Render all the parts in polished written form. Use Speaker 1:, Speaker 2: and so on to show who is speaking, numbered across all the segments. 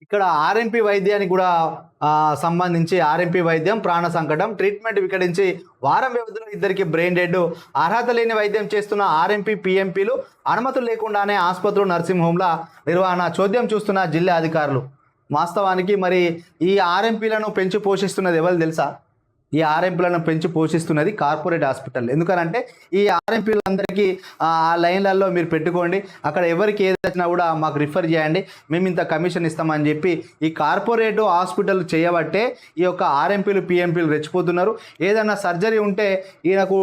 Speaker 1: ఇక్కడ ఆర్ఎంపీ వైద్యానికి కూడా సంబంధించి ఆర్ఎంపీ వైద్యం ప్రాణ సంకటం ట్రీట్మెంట్ వికటించి వారం వ్యవధిలో ఇద్దరికి బ్రెయిన్ డెడ్ అర్హత లేని వైద్యం చేస్తున్న ఆర్ఎంపీ పిఎంపీలు అనుమతులు లేకుండానే ఆసుపత్రులు నర్సింగ్ హోంల నిర్వహణ చోద్యం చూస్తున్న జిల్లా అధికారులు. వాస్తవానికి మరి ఈ ఆర్ఎంపీలను పెంచి పోషిస్తున్నది ఎవరు తెలుసా? ఈ ఆర్ఎంపీలను పెంచి పోషిస్తున్నది కార్పొరేట్ హాస్పిటల్. ఎందుకనంటే ఈ ఆర్ఎంపీలందరికీ ఆ లైన్లలో మీరు పెట్టుకోండి, అక్కడ ఎవరికి ఏది వచ్చినా కూడా మాకు రిఫర్ చేయండి, మేము ఇంత కమిషన్ ఇస్తామని చెప్పి ఈ కార్పొరేట్ హాస్పిటల్ చేయబట్టే ఈ యొక్క ఆర్ఎంపీలు పిఎంపీలు రెచ్చిపోతున్నారు. ఏదన్నా సర్జరీ ఉంటే ఈయనకు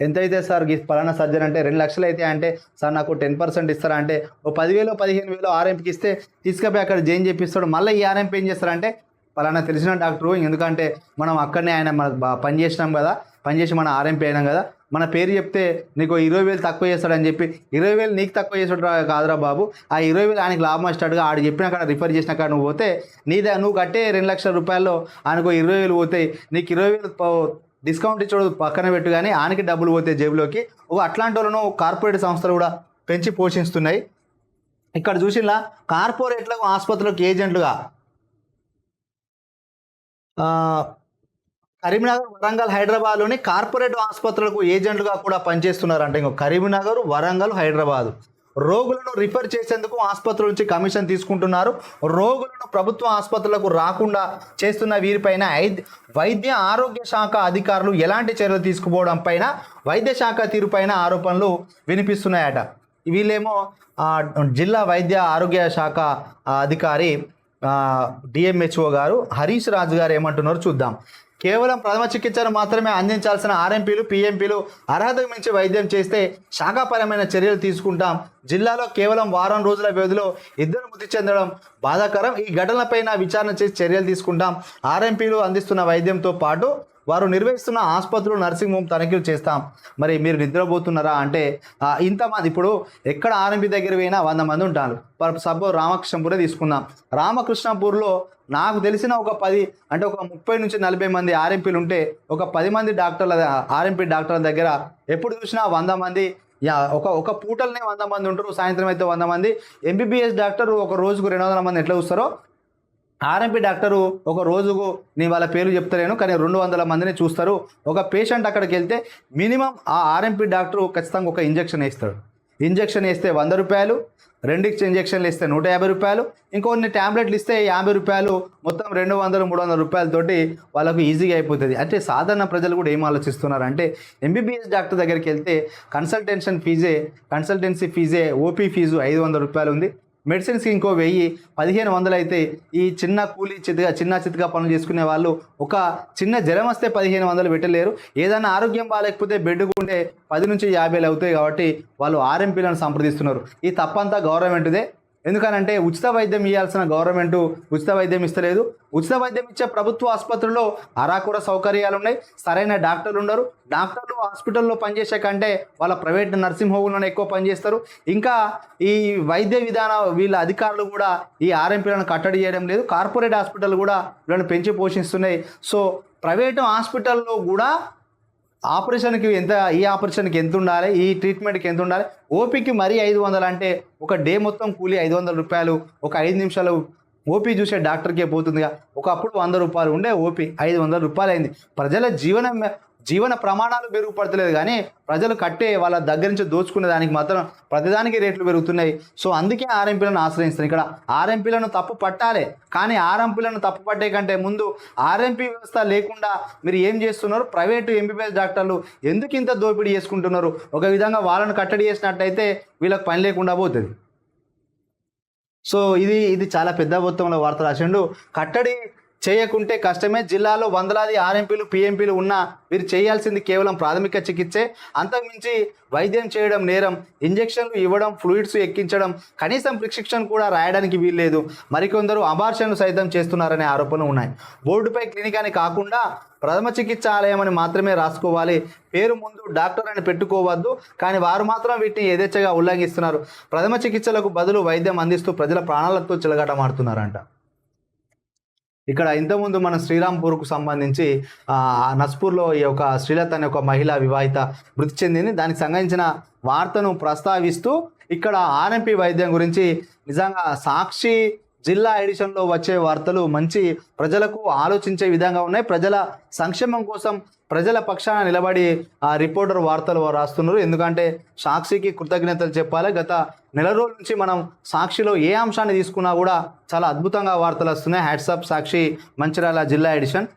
Speaker 1: ఎంతైతే సార్ పలానా సర్జరీ అంటే 2 లక్షలు అయితే అంటే సార్ నాకు 10% ఇస్తారా అంటే ఓ 10,000 15,000 ఆర్ఎంపీకి ఇస్తే తీసుకుపోయి అక్కడ జాయిన్ చేపిస్తాడు. మళ్ళీ ఈ ఆర్ఎంపీ ఏం చేస్తారంటే పలానా తెలిసిన డాక్టరు, ఎందుకంటే మనం అక్కడనే ఆయన పని చేసినాం కదా, పనిచేసి మన ఆర్ఎంపీ అయినాం కదా, మన పేరు చెప్తే నీకు 20,000 తక్కువ చేస్తాడని చెప్పి 20,000 నీకు తక్కువ చేసాడు కాదురా బాబు, ఆ 20,000 ఆయనకి లాభం వచ్చాడుగా, ఆడు చెప్పిన కాడ రిఫర్ చేసిన కాడ నువ్వు పోతే నువ్వు కట్టే 2 లక్షల రూపాయల్లో ఆయనకు 20,000 పోతాయి, నీకు 20,000 డిస్కౌంట్ ఇచ్చాడు పక్కన పెట్టు, కానీ ఆయనకి డబ్బులు పోతాయి జేబులోకి. అట్లాంటి వాళ్ళను కార్పొరేట్ సంస్థలు కూడా పెంచి పోషిస్తున్నాయి. ఇక్కడ చూసినా కార్పొరేట్లకు ఆసుపత్రులకు ఏజెంట్లుగా కరీంనగర్, వరంగల్, హైదరాబాద్లోని కార్పొరేట్ ఆసుపత్రులకు ఏజెంట్లుగా కూడా పనిచేస్తున్నారంట. ఇంకో కరీంనగర్, వరంగల్, హైదరాబాద్ రోగులను రిఫర్ చేసేందుకు ఆసుపత్రుల నుంచి కమిషన్ తీసుకుంటున్నారు. రోగులను ప్రభుత్వ ఆసుపత్రులకు రాకుండా చేస్తున్న వీరిపైన వైద్య ఆరోగ్య శాఖ అధికారులు ఎలాంటి చర్యలు తీసుకుపోవడం పైన వైద్య శాఖ తీరుపైన ఆరోపణలు వినిపిస్తున్నాయట. వీళ్ళేమో జిల్లా వైద్య ఆరోగ్య శాఖ అధికారి డిఎంహెచ్ఓ గారు హరీష్ రాజు గారు ఏమంటున్నారో చూద్దాం. కేవలం ప్రథమ చికిత్సను మాత్రమే అందించాల్సిన ఆర్ఎంపీలు పిఎంపీలు అర్హతకు మించి వైద్యం చేస్తే శాఖాపరమైన చర్యలు తీసుకుంటాం. జిల్లాలో కేవలం వారం రోజుల వ్యవధిలో 2 మృతి చెందడం బాధాకరం. ఈ ఘటనలపైన విచారణ చేసి చర్యలు తీసుకుంటాం. ఆర్ఎంపీలు అందిస్తున్న వైద్యంతో పాటు వారు నిర్వహిస్తున్న ఆసుపత్రులు నర్సింగ్ హోమ్ తనిఖీలు చేస్తాం. మరి మీరు నిద్రపోతున్నారా అంటే ఇంతమంది ఇప్పుడు ఎక్కడ ఆర్ఎంపీ దగ్గర పోయినా 100 మంది ఉంటారు. సపోజ్ రామకృష్ణపూరే తీసుకుందాం. రామకృష్ణపూర్లో నాకు తెలిసిన ఒక 10 అంటే ఒక 30 నుంచి 40 మంది ఆర్ఎంపీలు ఉంటే ఒక 10 మంది డాక్టర్ల ఆర్ఎంపీ డాక్టర్ల దగ్గర ఎప్పుడు చూసినా 100 మంది ఒక పూటలనే 100 మంది ఉంటారు. సాయంత్రం అయితే 100 మంది. ఎంబీబీఎస్ డాక్టర్ ఒక రోజుకు 200 మంది ఎట్లా చూస్తారో ఆర్ఎంపీ డాక్టరు ఒక రోజుకు వాళ్ళ పేర్లు చెప్తలేను కానీ 200 మందిని చూస్తారు. ఒక పేషెంట్ అక్కడికి వెళ్తే మినిమం ఆ ఆర్ఎంపీ డాక్టరు ఖచ్చితంగా ఒక ఇంజక్షన్ వేస్తాడు. ఇంజక్షన్ వేస్తే 100 రూపాయలు, 2 ఇంజక్షన్లు ఇస్తే 150 రూపాయలు, ఇంకొన్ని ట్యాబ్లెట్లు ఇస్తే 50 రూపాయలు, మొత్తం 200-300 రూపాయలతోటి వాళ్ళకు ఈజీగా అయిపోతుంది. అంటే సాధారణ ప్రజలు కూడా ఏం ఆలోచిస్తున్నారు అంటే ఎంబీబీఎస్ డాక్టర్ దగ్గరికి వెళ్తే కన్సల్టెన్సీ ఫీజే ఓపీ ఫీజు 500 రూపాయలు ఉంది. మెడిసిన్స్కి ఇంకో 1000-1500 అయితే ఈ చిన్న చితగా పనులు చేసుకునే వాళ్ళు ఒక చిన్న జ్వరం వస్తే 1500 పెట్టలేరు. ఏదైనా ఆరోగ్యం బాగాలేకపోతే బెడ్డుకుంటే 10 నుంచి 50 అవుతాయి. కాబట్టి వాళ్ళు ఆర్ఎంపీలను సంప్రదిస్తున్నారు. ఈ తప్పంతా గవర్నమెంట్దే. ఎందుకనంటే ఉచిత వైద్యం ఇవ్వాల్సిన గవర్నమెంట్ ఉచిత వైద్యం ఇస్తలేదు. ఉచిత వైద్యం ఇచ్చే ప్రభుత్వ ఆసుపత్రుల్లో అరాకొర సౌకర్యాలు ఉన్నాయి, సరైన డాక్టర్లు ఉండరు. డాక్టర్లు హాస్పిటల్లో పనిచేసే కంటే వాళ్ళ ప్రైవేట్ నర్సింగ్ హోమ్లోనే ఎక్కువ పనిచేస్తారు. ఇంకా ఈ వైద్య వీళ్ళ అధికారులు కూడా ఈ ఆర్ఎంపీలను కట్టడి చేయడం లేదు. కార్పొరేట్ హాస్పిటల్ కూడా వీళ్ళని పెంచి పోషిస్తున్నాయి. సో ప్రైవేటు హాస్పిటల్లో కూడా ఈ ఆపరేషన్కి ఎంత ఉండాలి, ఈ ట్రీట్మెంట్కి ఎంత ఉండాలి, ఓపీకి మరీ 500 అంటే ఒక డే మొత్తం కూలి 500 రూపాయలు, ఒక 5 నిమిషాలు ఓపీ చూసే డాక్టర్కే పోతుందిగా. ఒకప్పుడు 100 రూపాయలు ఉండే ఓపీ 500 రూపాయలు అయింది. ప్రజల జీవన ప్రమాణాలు మెరుగుపడతలేదు కానీ ప్రజలు కట్టే వాళ్ళ దగ్గర నుంచి దోచుకునే దానికి మాత్రం ప్రతిదానికి రేట్లు పెరుగుతున్నాయి. సో అందుకే ఆర్ఎంపీలను ఆశ్రయిస్తారు. ఇక్కడ ఆర్ఎంపీలను తప్పు పట్టాలి, కానీ ఆర్ఎంపీలను తప్పు పట్టే కంటే ముందు ఆర్ఎంపీ వ్యవస్థ లేకుండా మీరు ఏం చేస్తున్నారు, ప్రైవేటు ఎంబీబీఎస్ డాక్టర్లు ఎందుకు ఇంత దోపిడీ చేసుకుంటున్నారు, ఒక విధంగా వాళ్ళను కట్టడి చేసినట్టయితే వీళ్ళకి పని లేకుండా పోతుంది. సో ఇది చాలా పెద్ద మొత్తంలో వార్త రాసిండు. కట్టడి చేయకుంటే కష్టమే. జిల్లాలో వందలాది ఆర్ఎంపీలు పిఎంపీలు ఉన్నా వీరు చేయాల్సింది కేవలం ప్రాథమిక చికిత్సే, అంతకుమించి వైద్యం చేయడం నేరం. ఇంజెక్షన్లు ఇవ్వడం, ఫ్లూయిడ్స్ ఎక్కించడం, కనీసం ప్రిస్క్రిప్షన్ కూడా రాయడానికి వీల్లేదు. మరికొందరు అబార్షన్లు సైతం చేస్తున్నారనే ఆరోపణలు ఉన్నాయి. బోర్డుపై క్లినిక్ అని కాకుండా ప్రథమ చికిత్సాలయం అని మాత్రమే రాసుకోవాలి. పేరు ముందు డాక్టర్ అని పెట్టుకోవద్దు. కానీ వారు మాత్రం వీటిని యథేచ్ఛగా ఉల్లంఘిస్తున్నారు. ప్రథమ చికిత్సలకు బదులు వైద్యం అందిస్తూ ప్రజల ప్రాణాలతో చిలగాటమాడుతున్నారంట. ఇక్కడ ఇంతకుముందు మన శ్రీరాంపూర్కు సంబంధించి నస్పూర్లో ఈ యొక్క శ్రీలత అనే ఒక మహిళా వివాహిత మృతి చెందింది. దానికి సంబంధించిన వార్తను ప్రస్తావిస్తూ ఇక్కడ ఆర్ఎంపీ వైద్యం గురించి నిజంగా సాక్షి జిల్లా ఎడిషన్లో వచ్చే వార్తలు మంచి ప్రజలకు ఆలోచించే విధంగా ఉన్నాయి. ప్రజల సంక్షేమం కోసం ప్రజల పక్షాన నిలబడి ఆ రిపోర్టర్ వార్తలు రాస్తున్నారు. ఎందుకంటే సాక్షికి కృతజ్ఞతలు చెప్పాలి. గత నెల రోజుల నుంచి మనం సాక్షిలో ఏ అంశాన్ని తీసుకున్నా కూడా చాలా అద్భుతంగా వార్తలు వస్తున్నాయి. హ్యాట్సాప్ సాక్షి మంచిర్యాల జిల్లా ఎడిషన్.